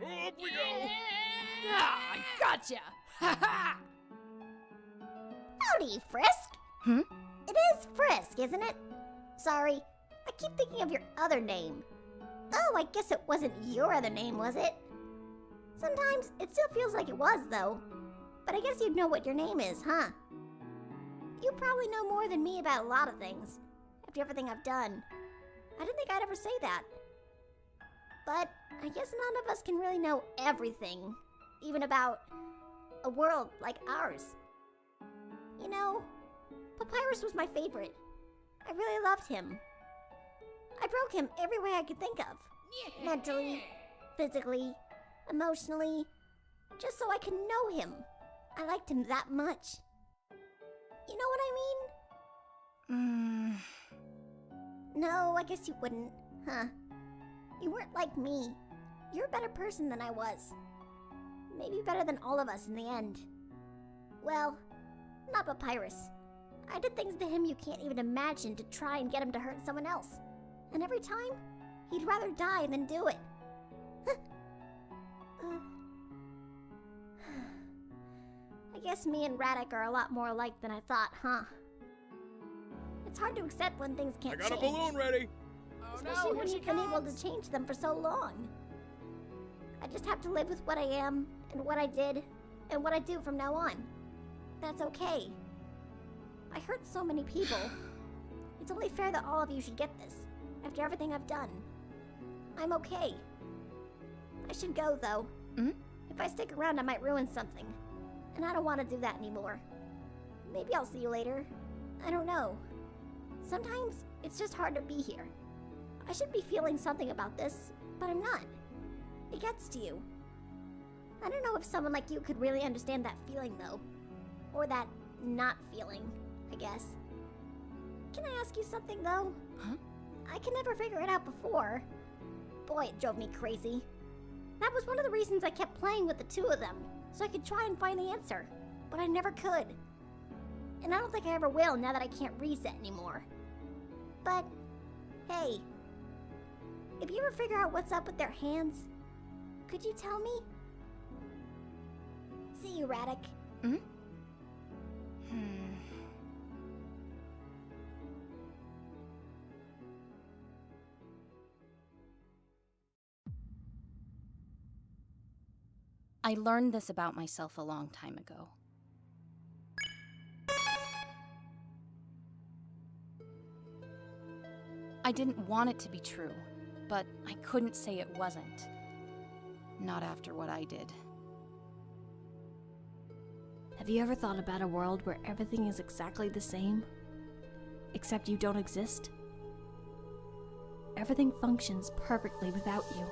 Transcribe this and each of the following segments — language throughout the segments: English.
Up we go! Ah, I gotcha! Ha ha! Howdy, Frisk. Hmm? It is Frisk, isn't it? Sorry, I keep thinking of your other name. Oh, I guess it wasn't your other name, was it? Sometimes it still feels like it was, though. But I guess you'd know what your name is, huh? You probably know more than me about a lot of things, after everything I've done. I didn't think I'd ever say that. But I guess none of us can really know everything, even about a world like ours. You know, Papyrus was my favorite. I really loved him. I broke him every way I could think of. Mentally, physically, emotionally, just so I could know him. I liked him that much. You know what I mean? No, I guess you wouldn't, huh? You weren't like me. You're a better person than I was. Maybe better than all of us in the end. Well, not Papyrus. I did things to him you can't even imagine to try and get him to hurt someone else. And every time, he'd rather die than do it. I guess me and Radek are a lot more alike than I thought, huh? It's hard to accept when things can't I got change. a balloon ready! Especially when you've been able to change them for so long. I just have to live with what I am, and what I did, and what I do from now on. That's okay. I hurt so many people. It's only fair that all of you should get this, after everything I've done. I'm okay. I should go, though. If I stick around, I might ruin something. And I don't want to do that anymore. Maybe I'll see you later. I don't know. Sometimes it's just hard to be here. I should be feeling something about this, but I'm not. It gets to you. I don't know if someone like you could really understand that feeling, though. Or that not feeling, I guess. Can I ask you something, though? Huh? I could never figure it out before. Boy, it drove me crazy. That was one of the reasons I kept playing with the two of them, so I could try and find the answer. But I never could. And I don't think I ever will now that I can't reset anymore. But, hey, if you ever figure out what's up with their hands, could you tell me? See you, Radek. I learned this about myself a long time ago. I didn't want it to be true, but I couldn't say it wasn't. Not after what I did. Have you ever thought about a world where everything is exactly the same, except you don't exist? Everything functions perfectly without you.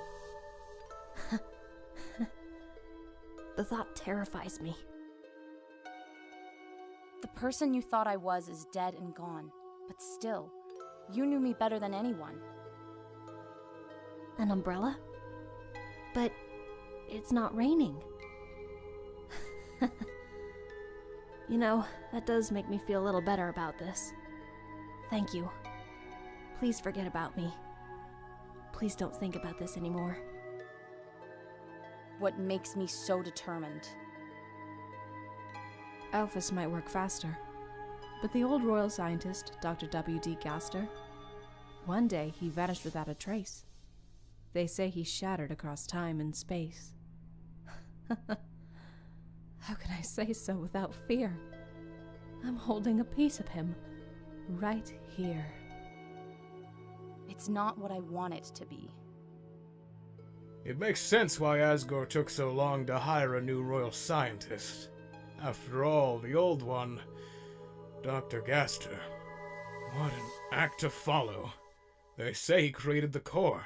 The thought terrifies me. The person you thought I was is dead and gone, but still, you knew me better than anyone. An umbrella? But it's not raining. You know, that does make me feel a little better about this. Thank you. Please forget about me. Please don't think about this anymore. What makes me so determined? Alphys might work faster, but the old royal scientist, Dr. W.D. Gaster, one day he vanished without a trace. They say he shattered across time and space. How can I say so without fear? I'm holding a piece of him, right here. It's not what I want it to be. It makes sense why Asgore took so long to hire a new royal scientist. After all, the old one, Dr. Gaster, what an act to follow. They say he created the core.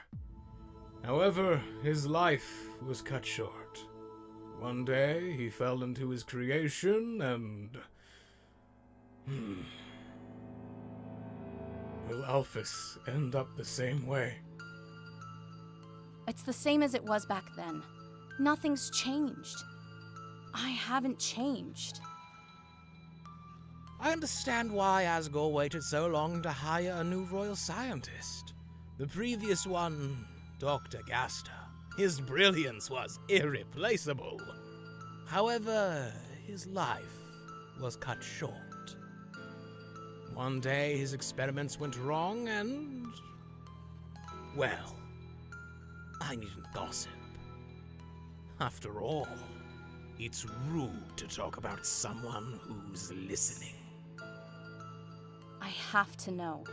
However, his life was cut short. One day, he fell into his creation and... Will Alphys end up the same way? It's the same as it was back then. Nothing's changed. I haven't changed. I understand why Asgore waited so long to hire a new royal scientist. The previous one, Dr. Gaster, His brilliance was irreplaceable. However, his life was cut short. One day his experiments went wrong and... well, I needn't gossip. After all, it's rude to talk about someone who's listening. I have to know.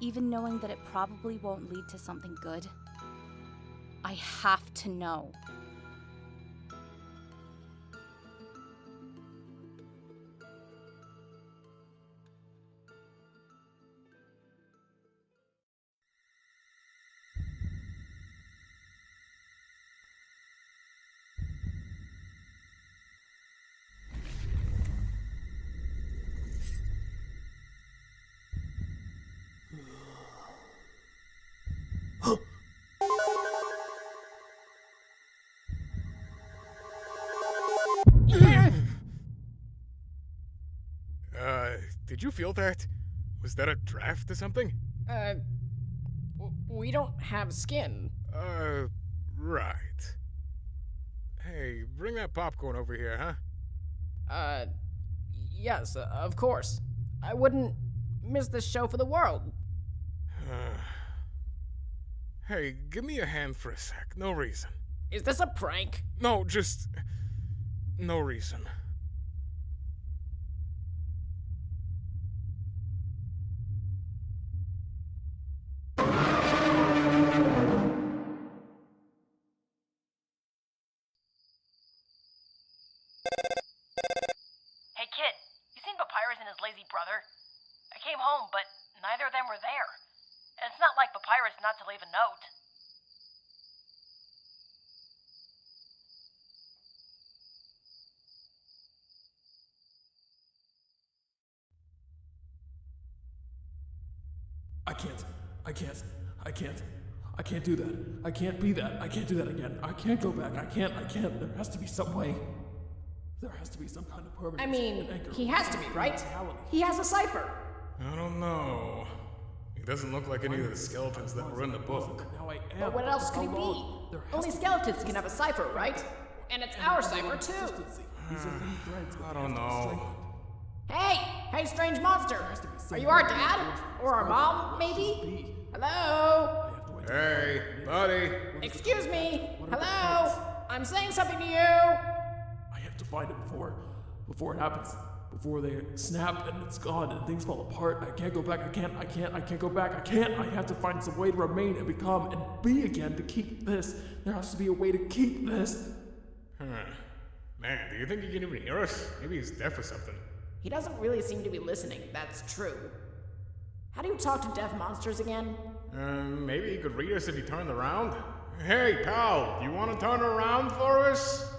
Even knowing that it probably won't lead to something good, I have to know. Did you feel that? Was that a draft or something? We don't have skin. Right. Hey, bring that popcorn over here, huh? Yes, of course. I wouldn't miss this show for the world. Hey, give me a hand for a sec. No reason. Is this a prank? No, just... no reason. Hey kid, you seen Papyrus and his lazy brother? I came home, but neither of them were there. And it's not like Papyrus not to leave a note. I can't do that. I can't be that. I can't do that again. I can't go back. I can't. There has to be some way. There has to be some kind of permanence. I mean, an anchor. he has to be, right? Reality. He has a cipher. I don't know. He doesn't look like any of the skeletons that were in the book. Now I am. But what else could he How be? long? There has Only to be skeletons can have a cipher, right? And it's our cipher, too. consistency. These are thin threads, but I they don't have to be know. strengthened. Hey, strange monster. There has to be some Are you our way dad? to force Or our this mom, spark. What should maybe? it be? Hello? I have to identify Hey, it. buddy. What is it? Excuse me. What are the Hello? threads? I'm saying something to you. I have to find it before it happens. Before they snap and it's gone and things fall apart. I can't go back. I can't go back. I have to find some way to remain and become and be again to keep this. There has to be a way to keep this. Man, do you think he can even hear us? Maybe he's deaf or something. He doesn't really seem to be listening, that's true. How do you talk to deaf monsters again? Maybe he could read us if he turned around? Hey, pal, you want to turn around for us?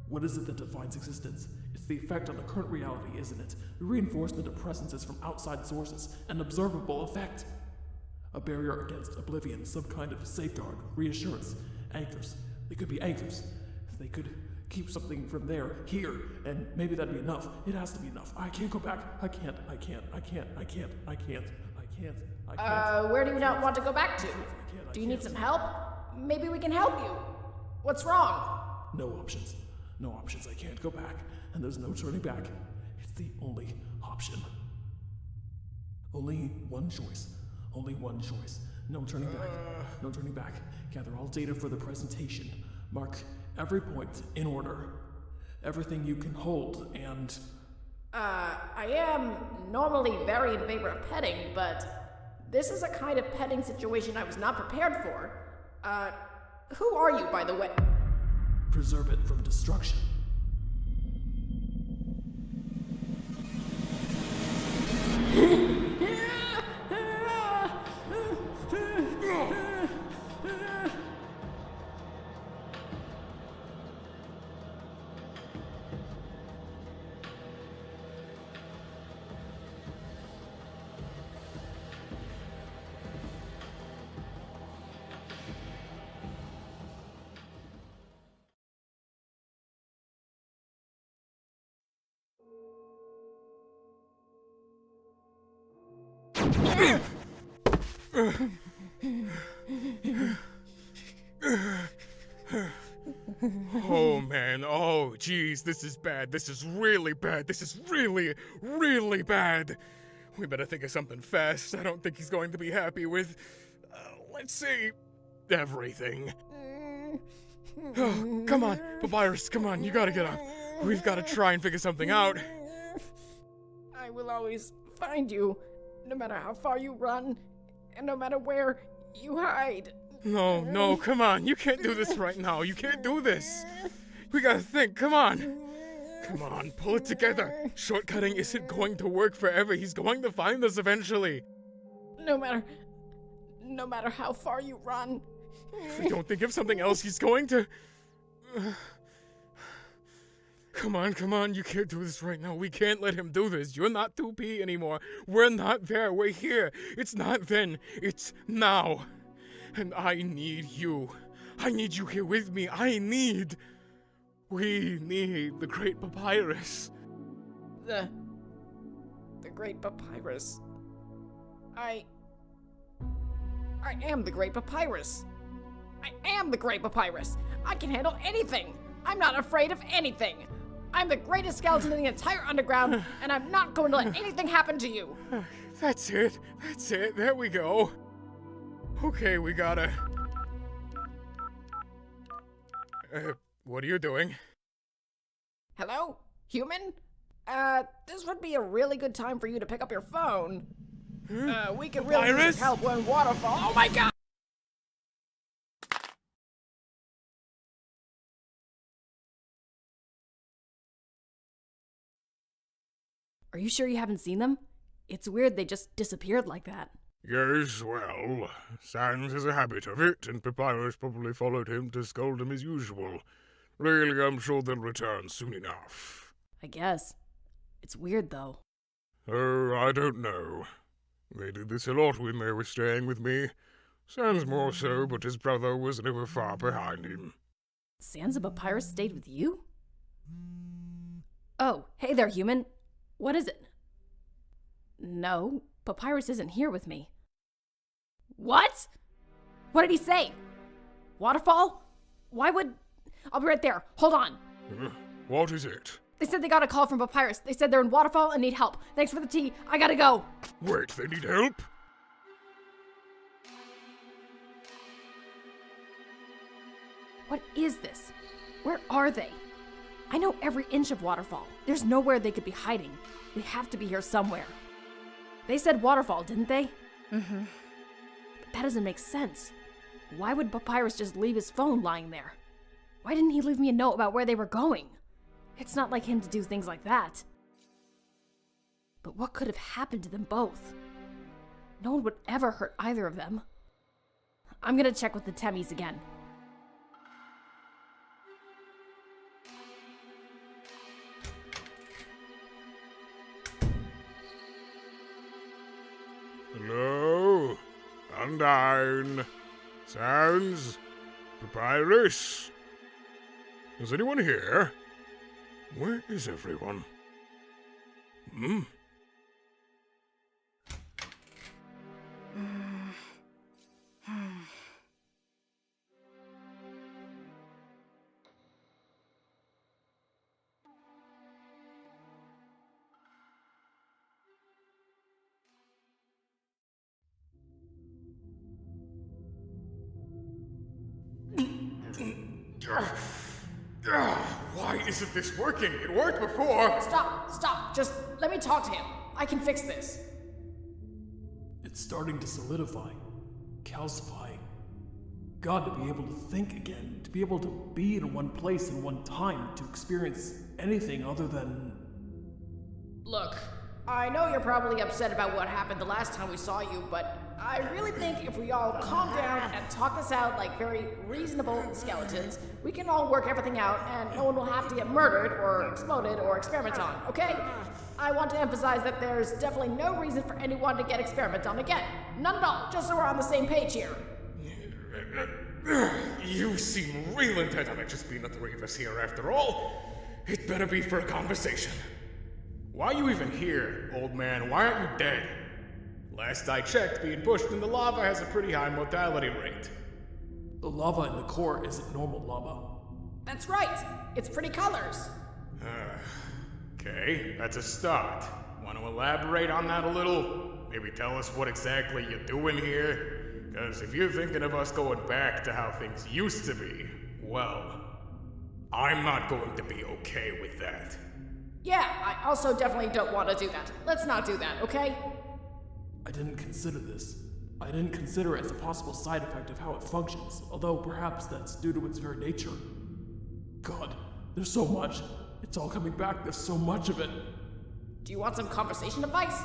What is it that defines existence? It's the effect on the current reality, isn't it? The reinforcement of presences from outside sources, an observable effect. A barrier against oblivion, some kind of safeguard, reassurance, anchors. They could be anchors. They could keep something from there, here, and maybe that'd be enough. It has to be enough. I can't go back. I can't. Where do you not want to go back to? I Do you need can't. some help? Maybe we can help you. What's wrong? No options. No options. I can't go back. And there's no turning back. It's the only option. Only one choice. Only one choice. No turning back. No turning back. Gather all data for the presentation. Mark every point in order. Everything you can hold, and... I am normally very in favor of petting, but this is a kind of petting situation I was not prepared for. Who are you, by the way? preserve it from destruction. Oh man, oh geez, this is bad. This is really bad. This is really, really bad. We better think of something fast. I don't think he's going to be happy with, let's see, everything. Oh, come on, Papyrus, come on, you gotta get up. We've gotta try and figure something out. I will always find you, no matter how far you run, and no matter where you hide. No, come on, you can't do this right now. You can't do this. We gotta think, come on. Come on, pull it together. Shortcutting isn't going to work forever. He's going to find us eventually. No matter how far you run. If we don't think of something else, he's going to... Come on, you can't do this right now. We can't let him do this. You're not 2P anymore. We're not there, we're here. It's not then, it's now. And I need you. I need you here with me. We need the Great Papyrus. The Great Papyrus. I am the Great Papyrus. I am the Great Papyrus. I can handle anything. I'm not afraid of anything. I'm the greatest skeleton in the entire underground, and I'm not going to let anything happen to you. That's it. There we go. Okay, we gotta... what are you doing? Hello? Human? This would be a really good time for you to pick up your phone. We could really use your help when Waterfall... Oh my god! Are you sure you haven't seen them? It's weird they just disappeared like that. Yes, well, Sans has a habit of it, and Papyrus probably followed him to scold him as usual. Really, I'm sure they'll return soon enough. I guess. It's weird, though. Oh, I don't know. They did this a lot when they were staying with me. Sans more so, but his brother was never far behind him. Sans and Papyrus stayed with you? Oh, hey there, human. What is it? No, Papyrus isn't here with me. What? What did he say? Waterfall? Why would... I'll be right there. Hold on. What is it? They said they got a call from Papyrus. They said they're in Waterfall and need help. Thanks for the tea. I gotta go. Wait, they need help? What is this? Where are they? I know every inch of Waterfall. There's nowhere they could be hiding. They have to be here somewhere. They said Waterfall, didn't they? Mm-hmm. But that doesn't make sense. Why would Papyrus just leave his phone lying there? Why didn't he leave me a note about where they were going? It's not like him to do things like that. But what could have happened to them both? No one would ever hurt either of them. I'm gonna check with the Temmies again. Hello? Undyne? Sans? Papyrus? Is anyone here? Where is everyone? Why isn't this working? It worked before! Stop. Just let me talk to him. I can fix this. It's starting to solidify, calcifying. God, to be able to think again, to be able to be in one place in one time, to experience anything other than... Look, I know you're probably upset about what happened the last time we saw you, but I really think if we all calm down and talk this out like very reasonable skeletons, we can all work everything out and no one will have to get murdered or exploded or experimented on, okay? I want to emphasize that there's definitely no reason for anyone to get experimented on again. None at all, just so we're on the same page here. You seem real intent on it just being the three of us here after all. It better be for a conversation. Why are you even here, old man? Why aren't you dead? Last I checked, being pushed in the lava has a pretty high mortality rate. The lava in the core isn't normal lava. That's right. It's pretty colors. Okay, that's a start. Want to elaborate on that a little? Maybe tell us what exactly you're doing here? Because if you're thinking of us going back to how things used to be, well, I'm not going to be okay with that. Yeah, I also definitely don't want to do that. Let's not do that, okay? I didn't consider this. I didn't consider it as a possible side effect of how it functions, although perhaps that's due to its very nature. God, there's so much. It's all coming back, there's so much of it. Do you want some conversation advice?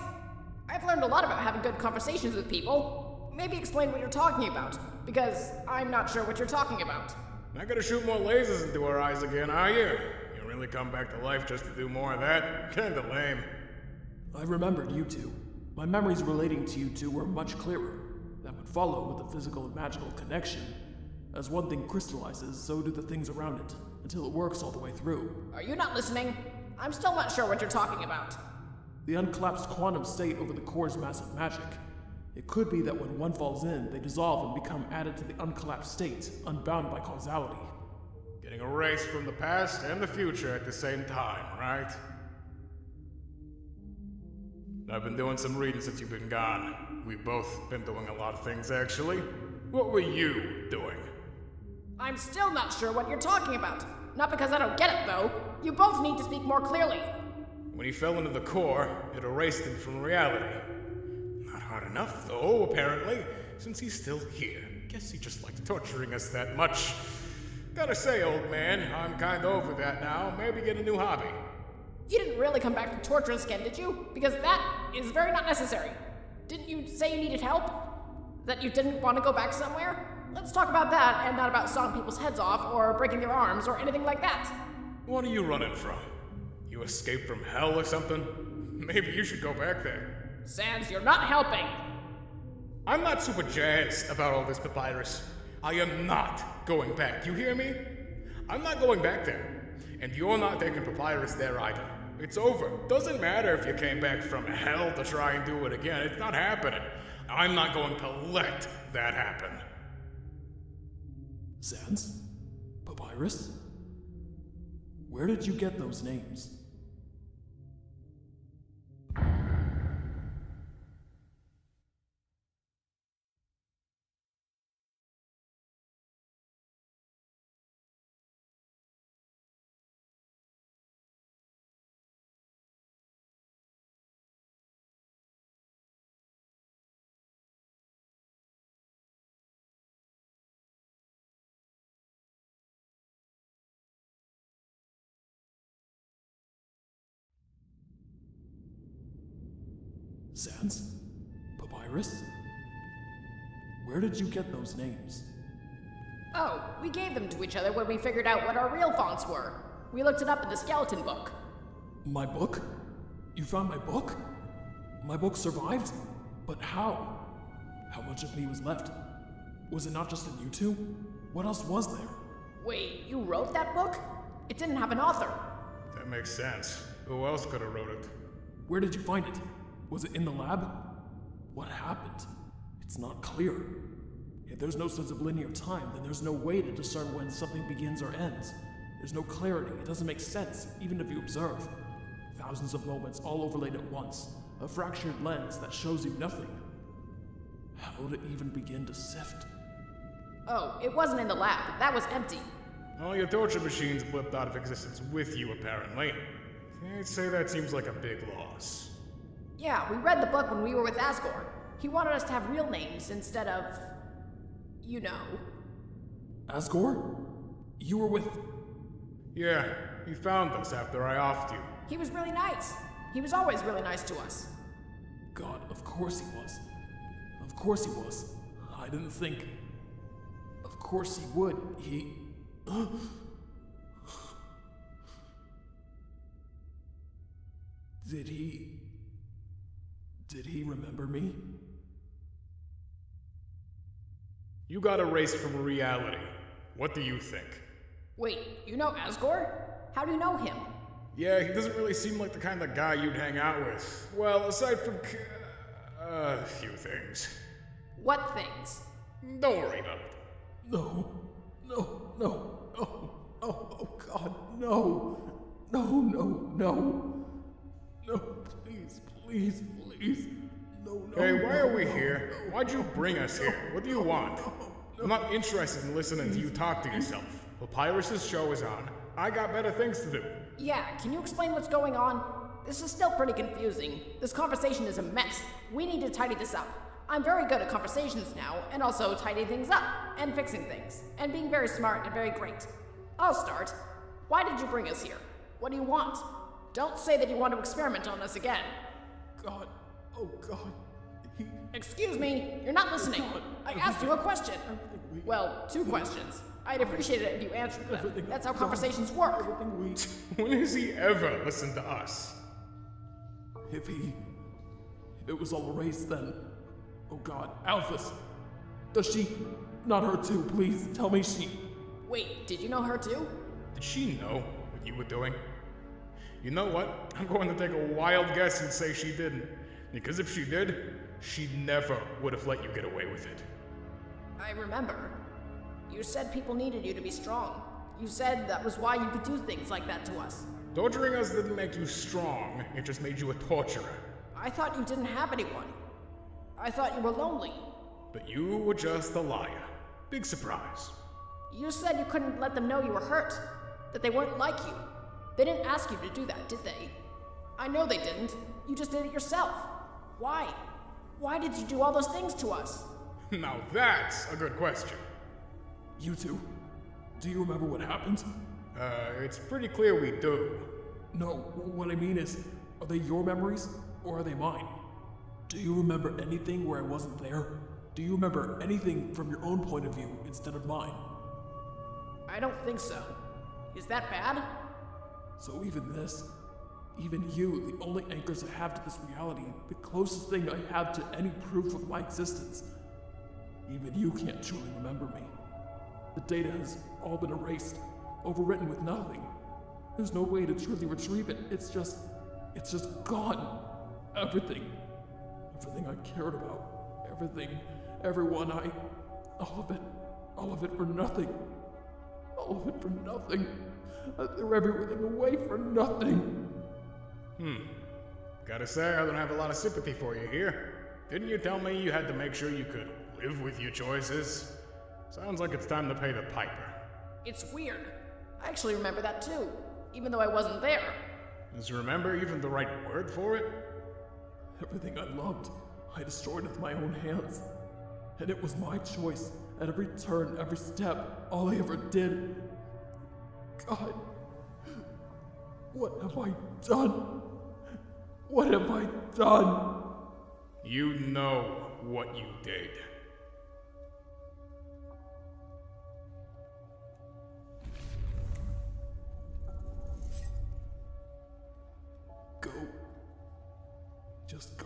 I've learned a lot about having good conversations with people. Maybe explain what you're talking about, because I'm not sure what you're talking about. Not gonna shoot more lasers into our eyes again, are you? You really come back to life just to do more of that? Kinda lame. I remembered you two. My memories relating to you two were much clearer. That would follow with the physical and magical connection. As one thing crystallizes, so do the things around it, until it works all the way through. Are you not listening? I'm still not sure what you're talking about. The uncollapsed quantum state over the core's massive magic. It could be that when one falls in, they dissolve and become added to the uncollapsed state, unbound by causality. Getting erased from the past and the future at the same time, right? I've been doing some reading since you've been gone. We've both been doing a lot of things, actually. What were you doing? I'm still not sure what you're talking about. Not because I don't get it, though. You both need to speak more clearly. When he fell into the core, it erased him from reality. Not hard enough, though, apparently, since he's still here. Guess he just likes torturing us that much. Gotta say, old man, I'm kinda over that now. Maybe get a new hobby. You didn't really come back to torture us again, did you? Because that is very not necessary. Didn't you say you needed help? That you didn't want to go back somewhere? Let's talk about that and not about sawing people's heads off or breaking their arms or anything like that. What are you running from? You escaped from hell or something? Maybe you should go back there. Sans, you're not helping. I'm not super jazzed about all this, Papyrus. I am not going back, you hear me? I'm not going back there. And you're not taking Papyrus there either. It's over. Doesn't matter if you came back from hell to try and do it again. It's not happening. I'm not going to let that happen. Sans? Papyrus? Where did you get those names? Sans? Papyrus? Where did you get those names? Oh, we gave them to each other when we figured out what our real fonts were. We looked it up in the skeleton book. My book? You found my book? My book survived? But how? How much of me was left? Was it not just in you two? What else was there? Wait, you wrote that book? It didn't have an author. That makes sense. Who else could have wrote it? Where did you find it? Was it in the lab? What happened? It's not clear. If there's no sense of linear time, then there's no way to discern when something begins or ends. There's no clarity. It doesn't make sense, even if you observe. Thousands of moments all overlaid at once. A fractured lens that shows you nothing. How to even begin to sift? Oh, it wasn't in the lab. That was empty. All your torture machines blipped out of existence with you, apparently. I'd say that seems like a big loss. Yeah, we read the book when we were with Asgore. He wanted us to have real names instead of... you know. Asgore? You were with... Yeah, he found us after I offed you. He was really nice. He was always really nice to us. God, of course he was. Of course he was. I didn't think... Of course he would. He... Did he remember me? You got erased from reality. What do you think? Wait, you know Asgore? How do you know him? Yeah, he doesn't really seem like the kind of guy you'd hang out with. Well, aside from... A few things. What things? Don't worry about it. No, no, no, no, oh God, no, no, no, no, no, please, please, please, no, no. Hey, why are we no, here? no, Why'd you no, bring us no, here? What do you want? I'm not interested in listening to you talk to yourself. Papyrus's show is on. I got better things to do. Yeah, can you explain what's going on? This is still pretty confusing. This conversation is a mess. We need to tidy this up. I'm very good at conversations now, and also tidying things up, and fixing things, and being very smart and very great. I'll start. Why did you bring us here? What do you want? Don't say that you want to experiment on us again. God, oh God, Excuse me, you're not listening. I asked you a question. Well, 2 questions. I'd appreciate it if you answered them. That's how conversations work. When has he ever listened to us? If it was all erased then, oh God, Alphys, does she, not her too, please, tell me she. Wait, did you know her too? Did she know what you were doing? You know what? I'm going to take a wild guess and say she didn't. Because if she did, she never would have let you get away with it. I remember. You said people needed you to be strong. You said that was why you could do things like that to us. Torturing us didn't make you strong, it just made you a torturer. I thought you didn't have anyone. I thought you were lonely. But you were just a liar. Big surprise. You said you couldn't let them know you were hurt, that they weren't like you. They didn't ask you to do that, did they? I know they didn't. You just did it yourself. Why? Why did you do all those things to us? Now that's a good question. You two, do you remember what happened? It's pretty clear we do. No, what I mean is, are they your memories, or are they mine? Do you remember anything where I wasn't there? Do you remember anything from your own point of view instead of mine? I don't think so. Is that bad? So even this, even you, the only anchors I have to this reality, the closest thing I have to any proof of my existence, even you can't truly remember me. The data has all been erased, overwritten with nothing. There's no way to truly retrieve it. It's just gone. Everything I cared about, everything, everyone, all of it for nothing. All of it for nothing. I threw everything away for nothing. Gotta say, I don't have a lot of sympathy for you here. Didn't you tell me you had to make sure you could live with your choices? Sounds like it's time to pay the piper. It's weird. I actually remember that too, even though I wasn't there. Is remember even the right word for it? Everything I loved, I destroyed with my own hands. And it was my choice at every turn, every step, all I ever did. God, what have I done? What have I done? You know what you did. Go. Just go.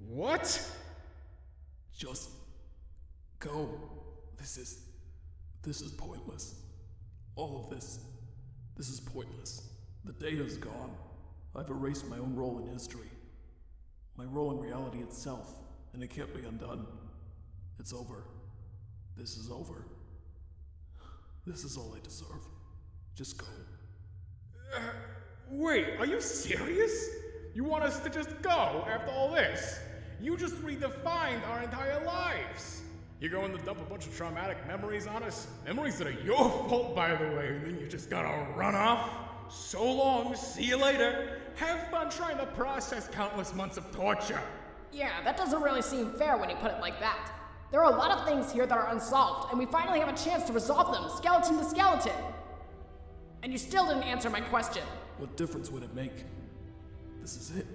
What? Just go. This is pointless. All of this is pointless. The data's gone. I've erased my own role in history. My role in reality itself, and it can't be undone. It's over. This is over. This is all I deserve. Just go. Wait, are you serious? You want us to just go after all this? You just redefined our entire lives. You're going to dump a bunch of traumatic memories on us? Memories that are your fault, by the way, and then you're just gonna run off? So long, see you later. Have fun trying to process countless months of torture. Yeah, that doesn't really seem fair when you put it like that. There are a lot of things here that are unsolved, and we finally have a chance to resolve them, skeleton to skeleton. And you still didn't answer my question. What difference would it make? This is it.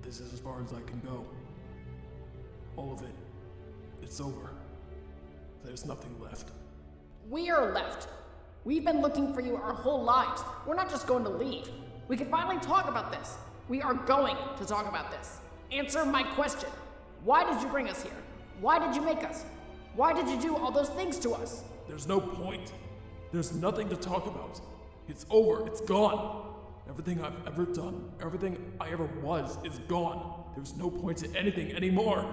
This is as far as I can go. All of it. It's over. There's nothing left. We're left. We've been looking for you our whole lives. We're not just going to leave. We can finally talk about this. We are going to talk about this. Answer my question. Why did you bring us here? Why did you make us? Why did you do all those things to us? There's no point. There's nothing to talk about. It's over. It's gone. Everything I've ever done, everything I ever was, is gone. There's no point to anything anymore.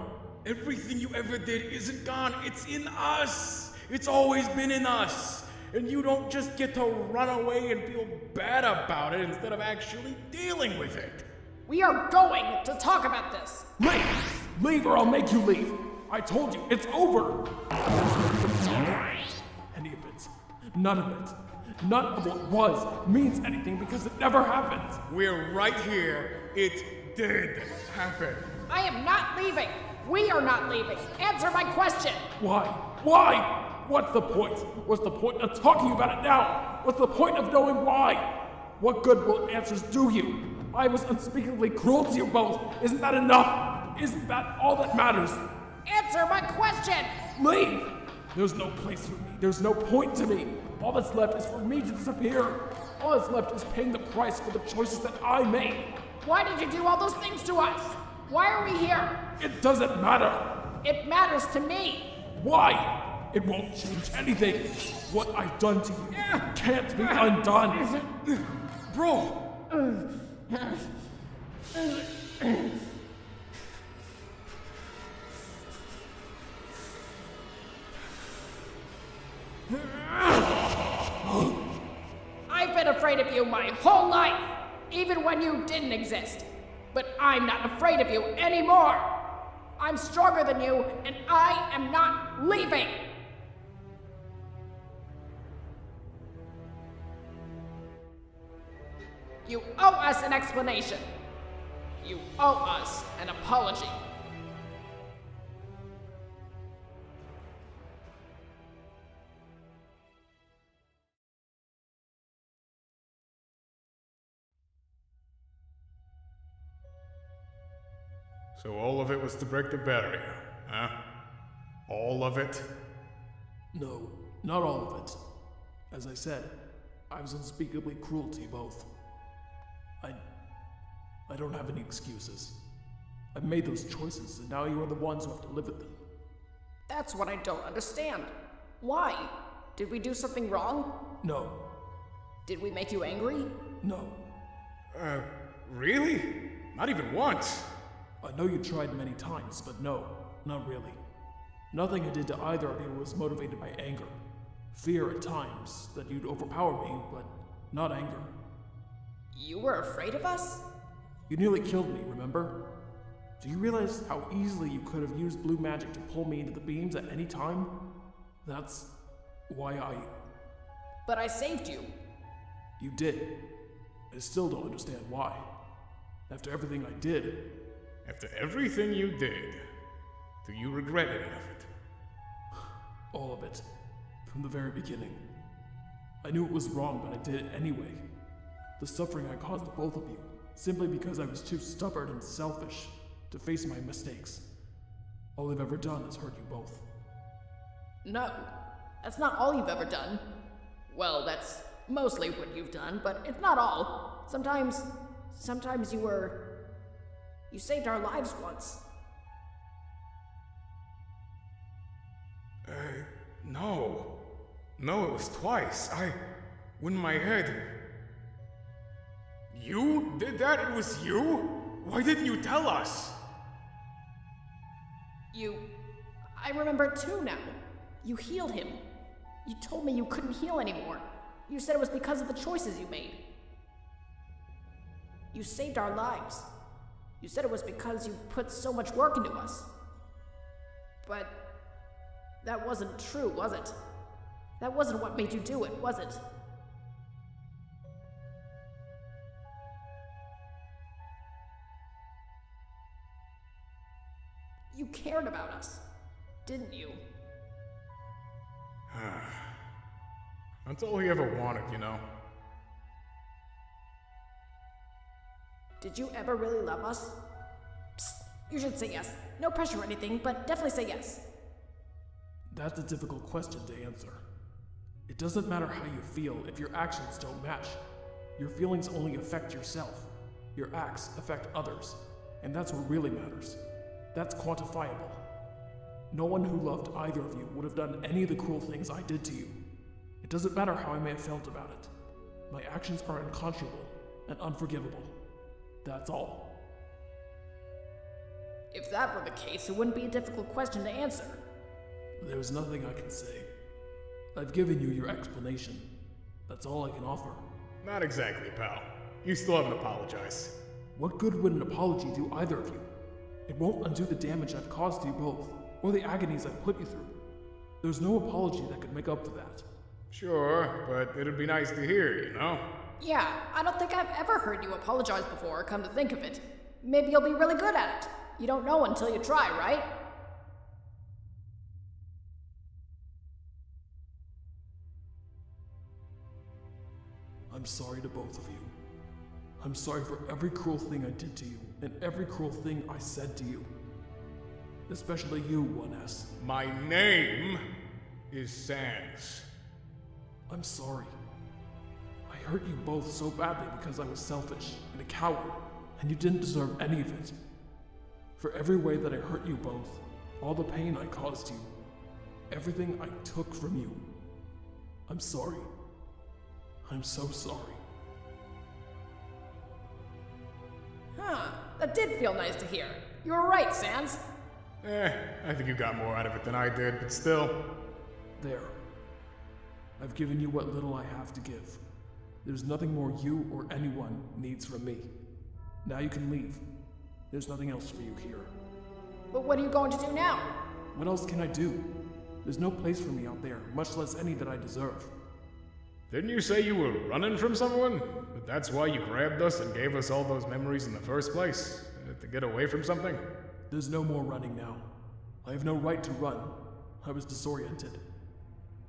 Everything you ever did isn't gone. It's in us. It's always been in us. And you don't just get to run away and feel bad about it instead of actually dealing with it. We are going to talk about this. Leave! Leave or I'll make you leave! I told you, it's over! Any of it. None of it. None of what was means anything because it never happened. We're right here. It did happen. I am not leaving. We are not leaving. Answer my question. Why? Why? What's the point? What's the point of talking about it now? What's the point of knowing why? What good will answers do you? I was unspeakably cruel to you both. Isn't that enough? Isn't that all that matters? Answer my question. Leave! There's no place for me. There's no point to me. All that's left is for me to disappear. All that's left is paying the price for the choices that I made. Why did you do all those things to us? Why are we here? It doesn't matter. It matters to me. Why? It won't change anything. What I've done to you can't be undone. Bro! I've been afraid of you my whole life, even when you didn't exist. But I'm not afraid of you anymore. I'm stronger than you, and I am not leaving. You owe us an explanation. You owe us an apology. So all of it was to break the barrier, huh? All of it? No, not all of it. As I said, I was unspeakably cruel to you both. I don't have any excuses. I've made those choices, and now you are the ones who have to live with them. That's what I don't understand. Why? Did we do something wrong? No. Did we make you angry? No. Really? Not even once. I know you tried many times, but no, not really. Nothing I did to either of you was motivated by anger. Fear at times that you'd overpower me, but not anger. You were afraid of us? You nearly killed me, remember? Do you realize how easily you could have used blue magic to pull me into the beams at any time? That's why But I saved you. You did. I still don't understand why. After everything I did. After everything you did, do you regret any of it? All of it. From the very beginning. I knew it was wrong, but I did it anyway. The suffering I caused both of you, simply because I was too stubborn and selfish to face my mistakes. All I've ever done is hurt you both. No, that's not all you've ever done. Well, that's mostly what you've done, but it's not all. Sometimes you saved our lives once. No. No, it was twice. When my head... You did that? It was you? Why didn't you tell us? I remember too now. You healed him. You told me you couldn't heal anymore. You said it was because of the choices you made. You saved our lives. You said it was because you put so much work into us. But that wasn't true, was it? That wasn't what made you do it, was it? You cared about us, didn't you? That's all he ever wanted, you know? Did you ever really love us? Psst, you should say yes. No pressure or anything, but definitely say yes. That's a difficult question to answer. It doesn't matter how you feel if your actions don't match. Your feelings only affect yourself. Your acts affect others. And that's what really matters. That's quantifiable. No one who loved either of you would have done any of the cruel things I did to you. It doesn't matter how I may have felt about it. My actions are unconscionable. and unforgivable. That's all. If that were the case, it wouldn't be a difficult question to answer. There's nothing I can say. I've given you your explanation. That's all I can offer. Not exactly, pal. You still haven't apologized. What good would an apology do either of you? It won't undo the damage I've caused to you both, or the agonies I've put you through. There's no apology that could make up for that. Sure, but it'd be nice to hear, you know? Yeah, I don't think I've ever heard you apologize before, come to think of it. Maybe you'll be really good at it. You don't know until you try, right? I'm sorry to both of you. I'm sorry for every cruel thing I did to you, and every cruel thing I said to you. Especially you, 1S. My name is Sans. I'm sorry. I hurt you both so badly because I was selfish and a coward, and you didn't deserve any of it. For every way that I hurt you both, all the pain I caused you, everything I took from you, I'm sorry. I'm so sorry. Huh, that did feel nice to hear. You were right, Sans. I think you got more out of it than I did, but still. There. I've given you what little I have to give. There's nothing more you or anyone needs from me. Now you can leave. There's nothing else for you here. But what are you going to do now? What else can I do? There's no place for me out there, much less any that I deserve. Didn't you say you were running from someone? But that's why you grabbed us and gave us all those memories in the first place? To get away from something? There's no more running now. I have no right to run. I was disoriented.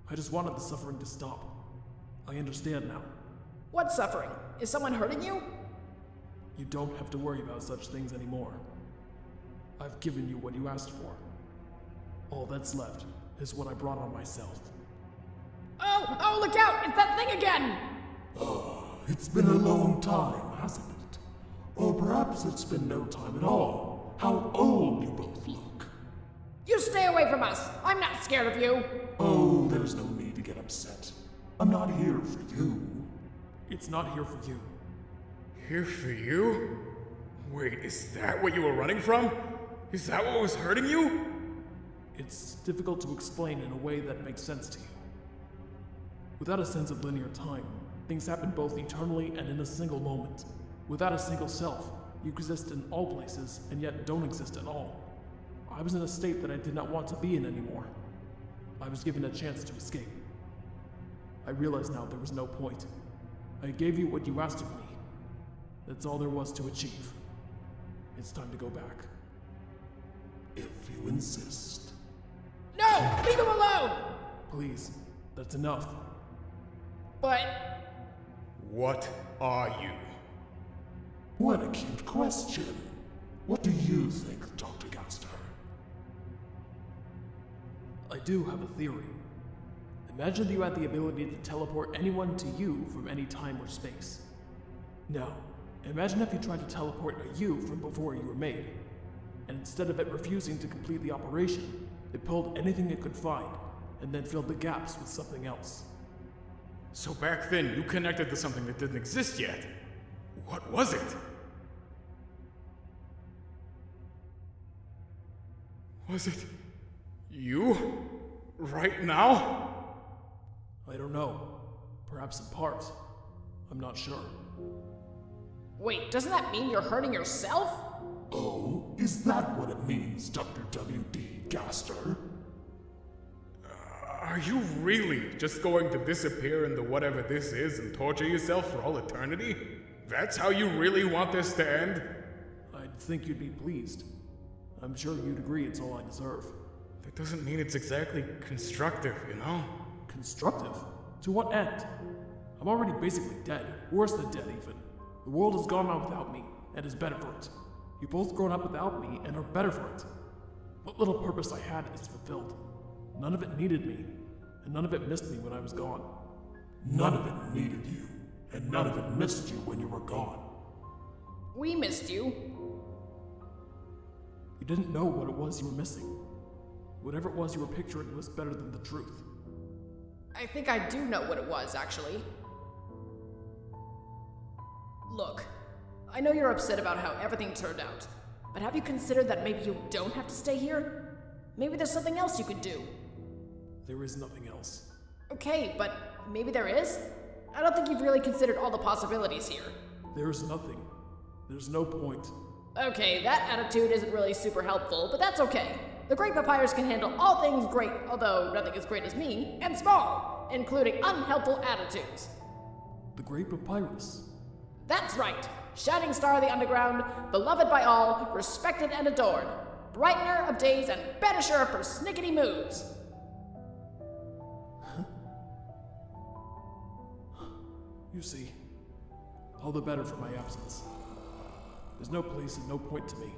I just wanted the suffering to stop. I understand now. What suffering? Is someone hurting you? You don't have to worry about such things anymore. I've given you what you asked for. All that's left is what I brought on myself. Oh, look out! It's that thing again! It's been a long time, hasn't it? Or perhaps it's been no time at all. How old you both look. You stay away from us! I'm not scared of you! Oh, there's no need to get upset. I'm not here for you. It's not here for you. Here for you? Wait, is that what you were running from? Is that what was hurting you? It's difficult to explain in a way that makes sense to you. Without a sense of linear time, things happen both eternally and in a single moment. Without a single self, you exist in all places and yet don't exist at all. I was in a state that I did not want to be in anymore. I was given a chance to escape. I realize now there was no point. I gave you what you asked of me. That's all there was to achieve. It's time to go back. If you insist. No! Leave him alone! Please, that's enough. But... What are you? What a cute question. What do you think, Dr. Gaster? I do have a theory. Imagine you had the ability to teleport anyone to you from any time or space. Now, imagine if you tried to teleport a you from before you were made, and instead of it refusing to complete the operation, it pulled anything it could find, and then filled the gaps with something else. So back then, you connected to something that didn't exist yet. What was it? Was it you? Right now? I don't know. Perhaps in part. I'm not sure. Wait, doesn't that mean you're hurting yourself? Oh, is that what it means, Dr. W.D. Gaster? Are you really just going to disappear into whatever this is and torture yourself for all eternity? That's how you really want this to end? I'd think you'd be pleased. I'm sure you'd agree it's all I deserve. That doesn't mean it's exactly constructive, you know? Constructive? To what end? I'm already basically dead. Worse than dead, even. The world has gone on without me, and is better for it. You've both grown up without me, and are better for it. What little purpose I had is fulfilled. None of it needed me, and none of it missed me when I was gone. None of it needed you, and none of it missed you when you were gone. We missed you. You didn't know what it was you were missing. Whatever it was you were picturing was better than the truth. I think I do know what it was, actually. Look, I know you're upset about how everything turned out, but have you considered that maybe you don't have to stay here? Maybe there's something else you could do. There is nothing else. Okay, but maybe there is? I don't think you've really considered all the possibilities here. There's nothing. There's no point. Okay, that attitude isn't really super helpful, but that's okay. The Great Papyrus can handle all things great, although nothing as great as me, and small, including unhelpful attitudes. The Great Papyrus? That's right. Shining star of the underground, beloved by all, respected and adored. Brightener of days and banisher of persnickety moods. You see, all the better for my absence. There's no place and no point to me.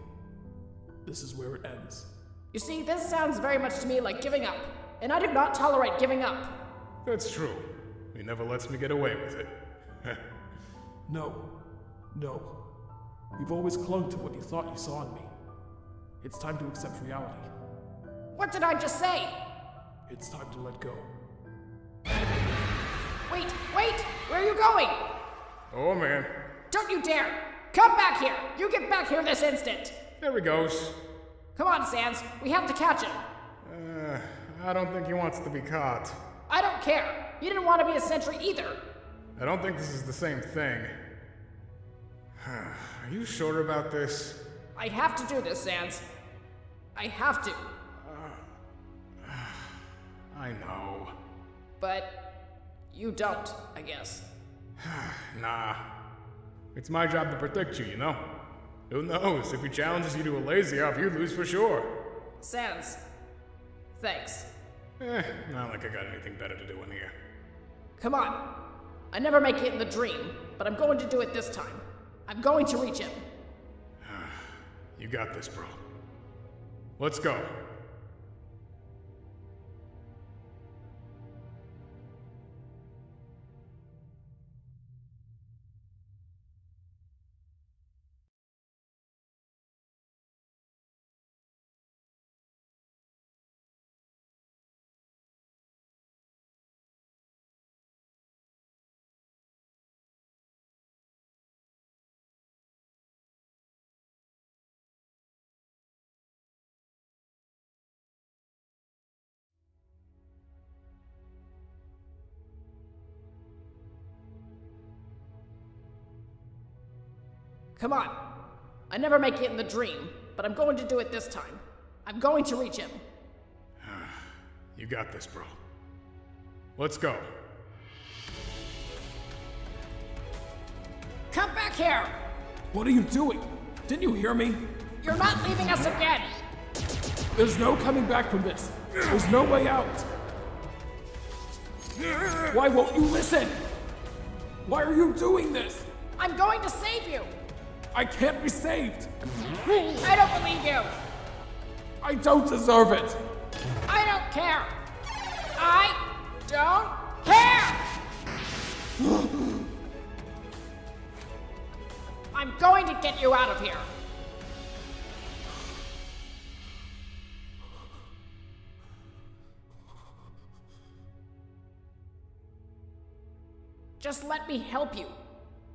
This is where it ends. You see, this sounds very much to me like giving up, and I do not tolerate giving up. That's true. He never lets me get away with it. No. You've always clung to what you thought you saw in me. It's time to accept reality. What did I just say? It's time to let go. Wait! Where are you going? Oh, man. Don't you dare! Come back here! You get back here this instant! There he goes. Come on, Sans. We have to catch him. I don't think he wants to be caught. I don't care. You didn't want to be a sentry either. I don't think this is the same thing. Are you sure about this? I have to do this, Sans. I have to. I know. But you don't, I guess. Nah. It's my job to protect you, you know? Who knows? If he challenges you to a lazy-off, you lose for sure. Sans. Thanks. Not like I got anything better to do in here. Come on. I never make it in the dream, but I'm going to do it this time. I'm going to reach him. You got this, bro. Let's go. Come on. I never make it in the dream, but I'm going to do it this time. I'm going to reach him. You got this, bro. Let's go. Come back here! What are you doing? Didn't you hear me? You're not leaving us again! There's no coming back from this. There's no way out. Why won't you listen? Why are you doing this? I'm going to save you! I can't be saved. I don't believe you! I don't deserve it. I don't care! I don't care! I'm going to get you out of here! Just let me help you.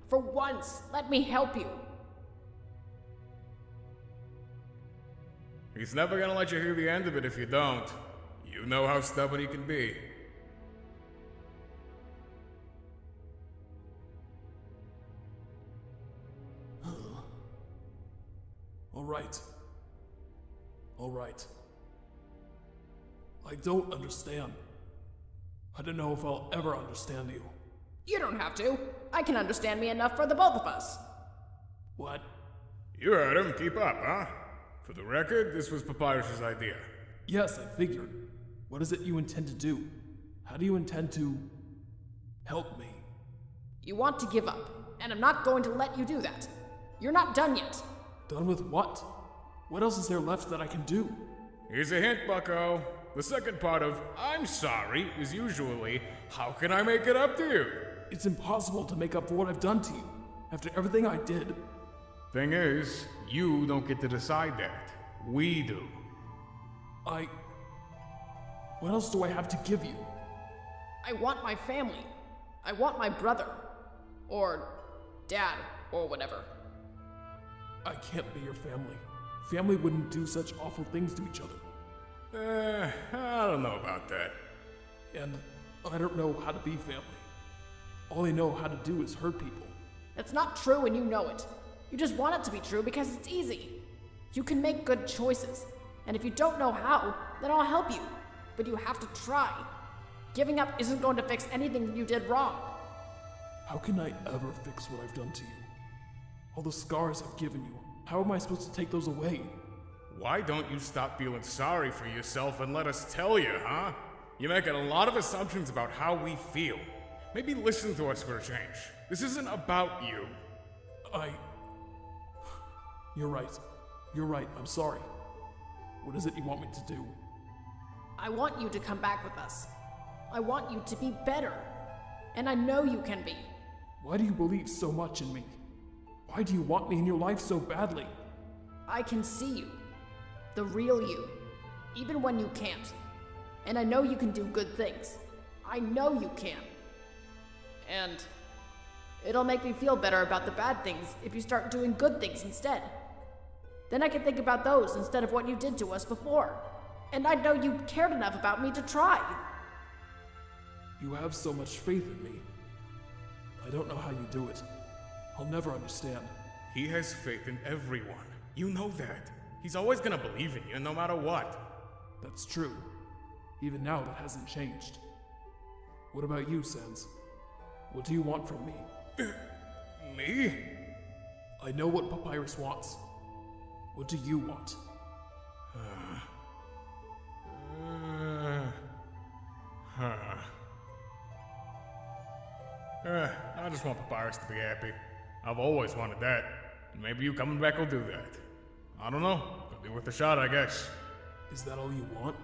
For once, let me help you. He's never gonna let you hear the end of it if you don't. You know how stubborn he can be. All right. I don't understand. I don't know if I'll ever understand you. You don't have to. I can understand me enough for the both of us. What? You heard him. Keep up, huh? For the record, this was Papyrus's idea. Yes, I figured. What is it you intend to do? How do you intend to help me? You want to give up, and I'm not going to let you do that. You're not done yet. Done with what? What else is there left that I can do? Here's a hint, bucko. The second part of I'm sorry is usually, how can I make it up to you? It's impossible to make up for what I've done to you, after everything I did. Thing is, you don't get to decide that. We do. What else do I have to give you? I want my family. I want my brother. Or Dad. or whatever. I can't be your family. Family wouldn't do such awful things to each other. I don't know about that. And I don't know how to be family. All I know how to do is hurt people. It's not true and you know it. You just want it to be true because it's easy. You can make good choices. And if you don't know how, then I'll help you. But you have to try. Giving up isn't going to fix anything you did wrong. How can I ever fix what I've done to you? All the scars I've given you, how am I supposed to take those away? Why don't you stop feeling sorry for yourself and let us tell you, huh? You're making a lot of assumptions about how we feel. Maybe listen to us for a change. This isn't about you. You're right. You're right. I'm sorry. What is it you want me to do? I want you to come back with us. I want you to be better. And I know you can be. Why do you believe so much in me? Why do you want me in your life so badly? I can see you. The real you. Even when you can't. And I know you can do good things. I know you can. And it'll make me feel better about the bad things if you start doing good things instead. Then I can think about those instead of what you did to us before. And I know you cared enough about me to try. You have so much faith in me. I don't know how you do it. I'll never understand. He has faith in everyone. You know that. He's always gonna believe in you no matter what. That's true. Even now, that hasn't changed. What about you, Sans? What do you want from me? Me? I know what Papyrus wants. What do you want? I just want Papyrus to be happy. I've always wanted that. Maybe you coming back will do that. I don't know. Could be worth a shot, I guess. Is that all you want?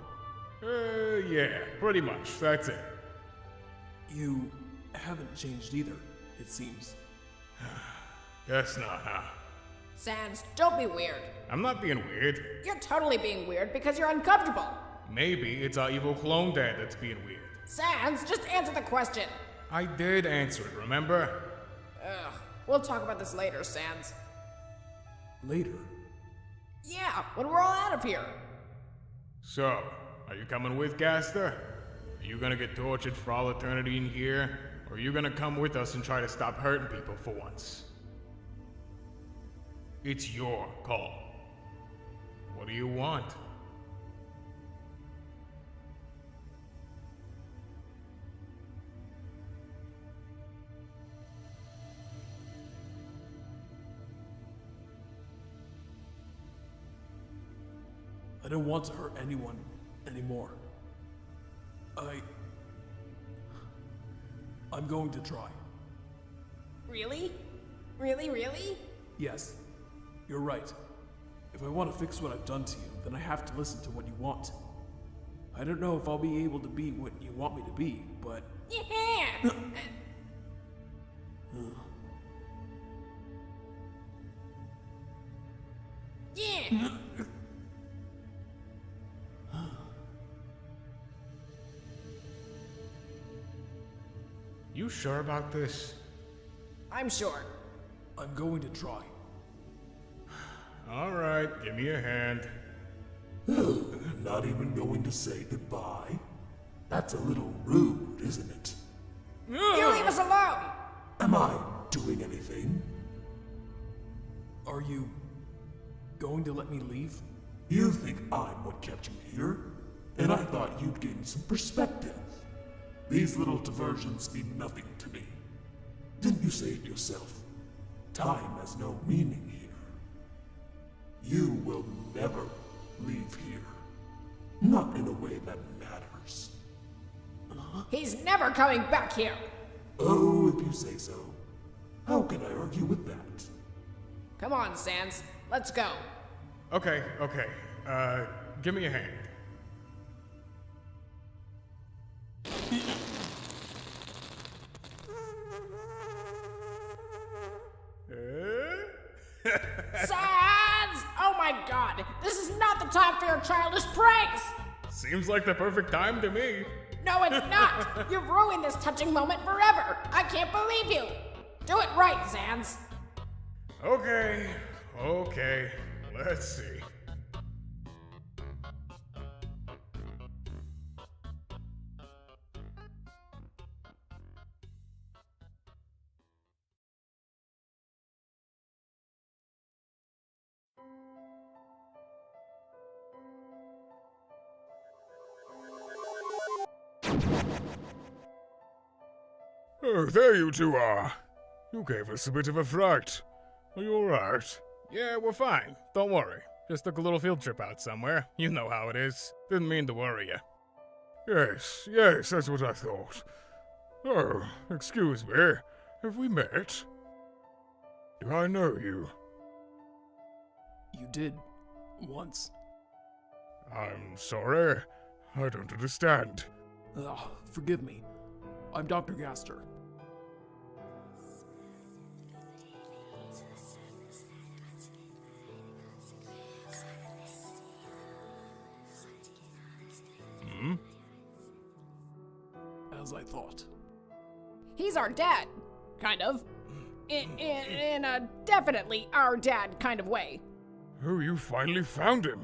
Yeah, pretty much. That's it. You haven't changed either, it seems. Guess not, huh? Sans, don't be weird. I'm not being weird. You're totally being weird because you're uncomfortable. Maybe it's our evil clone dad that's being weird. Sans, just answer the question. I did answer it, remember? Ugh, we'll talk about this later, Sans. Later? Yeah, when we're all out of here. So, are you coming with, Gaster? Are you gonna get tortured for all eternity in here? Or are you gonna come with us and try to stop hurting people for once? It's your call. What do you want? I don't want to hurt anyone anymore. I'm going to try. Really? Really? Yes, you're right. If I want to fix what I've done to you, then I have to listen to what you want. I don't know if I'll be able to be what you want me to be, but... Yeah! Yeah! You sure about this? I'm sure. I'm going to try. All right, give me a hand. Not even going to say goodbye? That's a little rude, isn't it? You leave us alone! Am I doing anything? Are you going to let me leave? You think I'm what kept you here? And I thought you'd gain some perspective. These little diversions mean nothing to me. Didn't you say it yourself? Time has no meaning here. You will never leave here. Not in a way that matters. He's never coming back here! Oh, if you say so. How can I argue with that? Come on, Sans. Let's go. Okay. Give me a hand. Sans! Oh my god! This is not the time for your childish pranks! Seems like the perfect time to me. No, it's not! You've ruined this touching moment forever! I can't believe you! Do it right, Sans! Okay, let's see. Oh, there you two are. You gave us a bit of a fright. Are you alright? Yeah, we're fine. Don't worry. Just took a little field trip out somewhere. You know how it is. Didn't mean to worry you. Yes, that's what I thought. Oh, excuse me. Have we met? Do I know you? You did. Once. I'm sorry. I don't understand. Forgive me. I'm Dr. Gaster. As I thought. He's our dad, kind of. In a definitely our dad kind of way. Oh, you finally found him.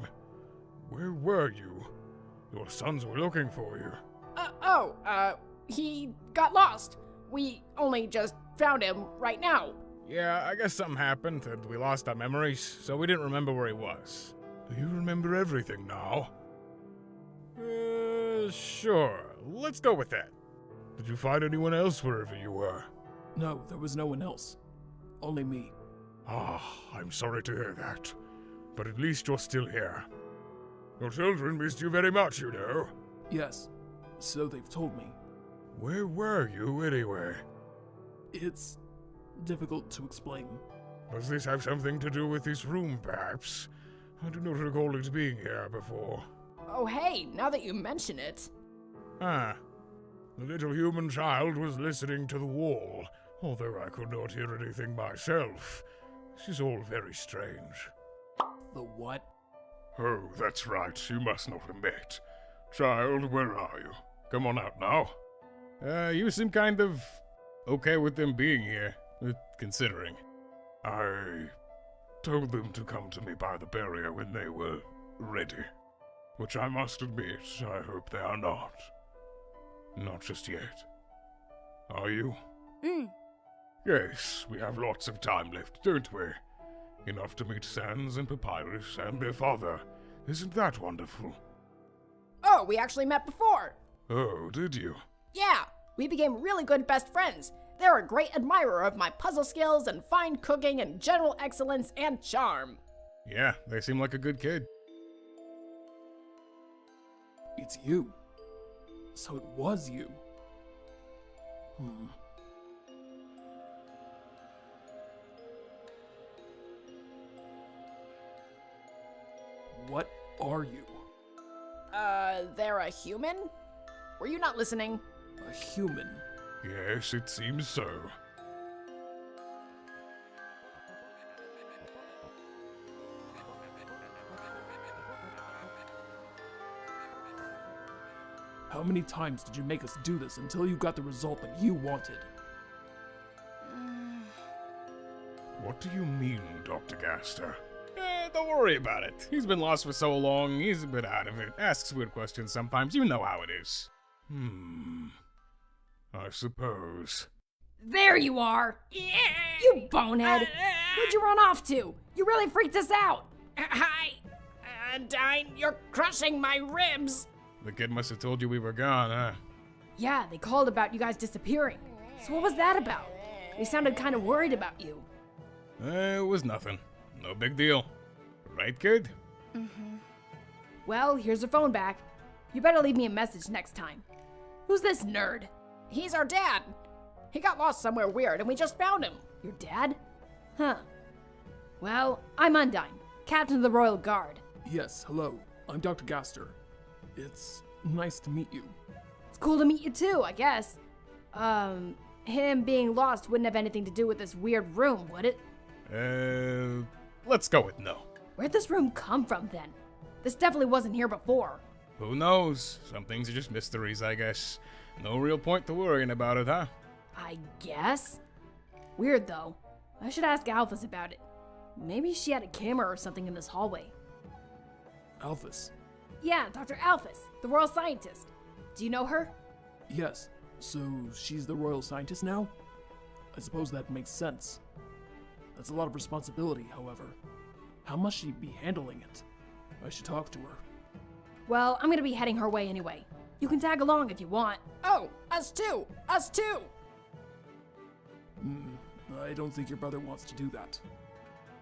Where were you? Your sons were looking for you. He got lost. We only just found him right now. Yeah, I guess something happened and we lost our memories, so we didn't remember where he was. Do you remember everything now? Sure. Let's go with that. Did you find anyone else wherever you were? No, there was no one else. Only me. I'm sorry to hear that. But at least you're still here. Your children missed you very much, you know. Yes, so they've told me. Where were you, anyway? It's difficult to explain. Does this have something to do with this room, perhaps? I do not recall it being here before. Oh hey, now that you mention it. The little human child was listening to the wall, although I could not hear anything myself. This is all very strange. The what? Oh, that's right. You must not have met. Child, where are you? Come on out now. You seem kind of okay with them being here, considering. I told them to come to me by the barrier when they were ready. Which I must admit, I hope they are not. Not just yet. Are you? Yes, we have lots of time left, don't we? Enough to meet Sans and Papyrus and their father. Isn't that wonderful? Oh, we actually met before. Oh, did you? Yeah, we became really good best friends. They're a great admirer of my puzzle skills and fine cooking and general excellence and charm. Yeah, they seem like a good kid. It's you. So it was you. What are you? They're a human? Were you not listening? A human? Yes, it seems so. How many times did you make us do this until you got the result that you wanted? What do you mean, Dr. Gaster? Don't worry about it. He's been lost for so long, he's a bit out of it. Asks weird questions sometimes, you know how it is. I suppose. There you are! You bonehead! Where'd you run off to? You really freaked us out! Hi! Undyne, you're crushing my ribs! The kid must have told you we were gone, huh? Yeah, they called about you guys disappearing. So what was that about? They sounded kind of worried about you. It was nothing. No big deal. Right, kid? Well, here's your phone back. You better leave me a message next time. Who's this nerd? He's our dad. He got lost somewhere weird and we just found him. Your dad? Huh. Well, I'm Undyne, captain of the Royal Guard. Yes, hello. I'm Dr. Gaster. It's nice to meet you. It's cool to meet you too, I guess. Him being lost wouldn't have anything to do with this weird room, would it? Let's go with no. Where'd this room come from then? This definitely wasn't here before. Who knows? Some things are just mysteries, I guess. No real point to worrying about it, huh? I guess. Weird though. I should ask Alphys about it. Maybe she had a camera or something in this hallway. Alphys. Yeah, Dr. Alphys, the royal scientist. Do you know her? Yes. So she's the royal scientist now? I suppose that makes sense. That's a lot of responsibility, however. How must she be handling it? I should talk to her. Well, I'm gonna be heading her way anyway. You can tag along if you want. Oh, us too! Us too! I don't think your brother wants to do that.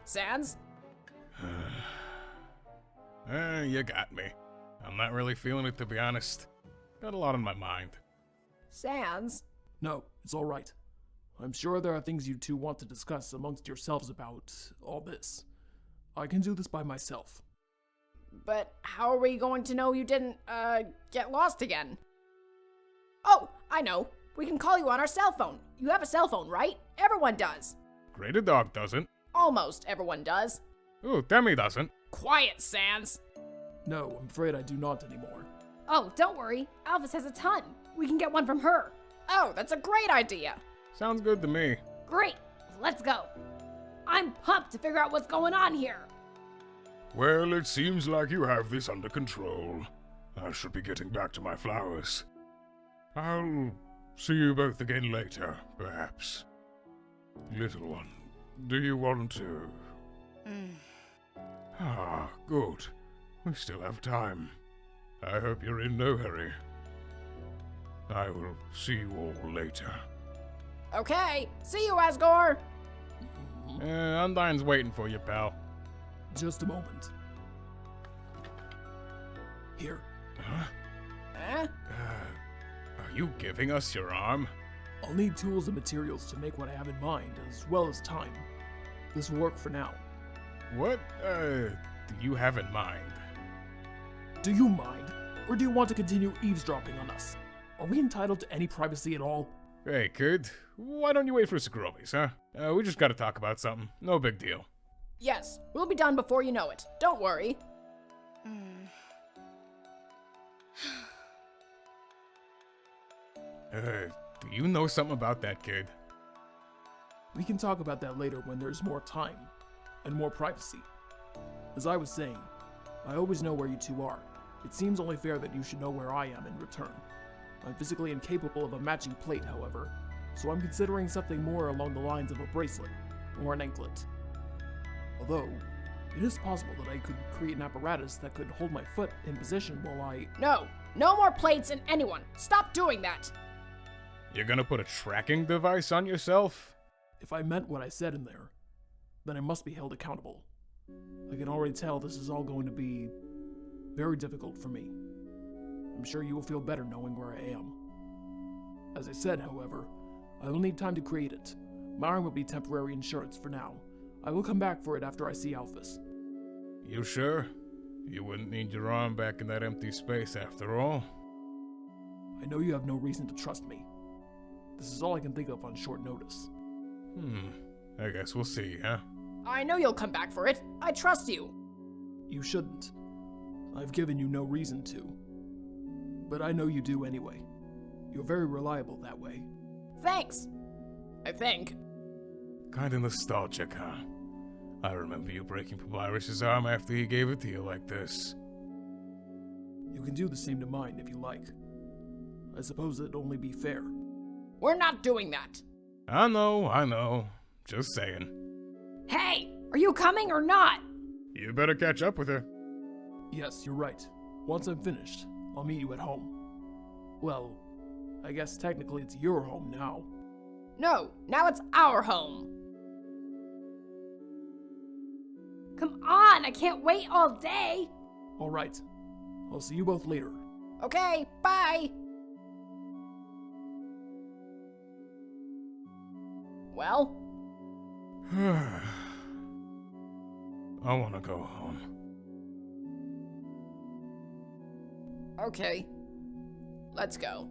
Sans? You got me. I'm not really feeling it, to be honest. Got a lot on my mind. Sans? No, it's all right. I'm sure there are things you two want to discuss amongst yourselves about all this. I can do this by myself. But how are we going to know you didn't, get lost again? Oh, I know. We can call you on our cell phone. You have a cell phone, right? Everyone does. Greater Dog doesn't. Almost everyone does. Ooh, Demi doesn't. Quiet, Sans. No, I'm afraid I do not anymore. Oh, don't worry. Alphys has a ton. We can get one from her. Oh, that's a great idea. Sounds good to me. Great. Let's go. I'm pumped to figure out what's going on here. Well, it seems like you have this under control. I should be getting back to my flowers. I'll see you both again later, perhaps. Little one, do you want to? Ah, good. We still have time. I hope you're in no hurry. I will see you all later. Okay, see you, Asgore! Undyne's waiting for you, pal. Just a moment. Here. Huh? Huh? Are you giving us your arm? I'll need tools and materials to make what I have in mind, as well as time. This will work for now. What, do you have in mind? Do you mind? Or do you want to continue eavesdropping on us? Are we entitled to any privacy at all? Hey, kid. Why don't you wait for Scrubbies, huh? We just gotta talk about something. No big deal. Yes, we'll be done before you know it. Don't worry. Do you know something about that kid? We can talk about that later when there's more time and more privacy. As I was saying, I always know where you two are. It seems only fair that you should know where I am in return. I'm physically incapable of a matching plate, however, so I'm considering something more along the lines of a bracelet or an anklet. Although, it is possible that I could create an apparatus that could hold my foot in position while I... No! No more plates in anyone! Stop doing that! You're gonna put a tracking device on yourself? If I meant what I said in there, then I must be held accountable. I can already tell this is all going to be very difficult for me. I'm sure you will feel better knowing where I am. As I said, however, I will need time to create it. My arm will be temporary insurance for now. I will come back for it after I see Alphys. You sure? You wouldn't need your arm back in that empty space after all. I know you have no reason to trust me. This is all I can think of on short notice. I guess we'll see, huh? I know you'll come back for it. I trust you. You shouldn't. I've given you no reason to. But I know you do anyway. You're very reliable that way. Thanks. I think. Kinda nostalgic, huh? I remember you breaking Papyrus's arm after he gave it to you like this. You can do the same to mine if you like. I suppose it'd only be fair. We're not doing that. I know. Just saying. Hey, are you coming or not? You better catch up with her. Yes, you're right. Once I'm finished, I'll meet you at home. Well, I guess technically it's your home now. No, now it's our home. Come on, I can't wait all day. All right. I'll see you both later. Okay, bye. Well? I wanna go home. Okay. Let's go.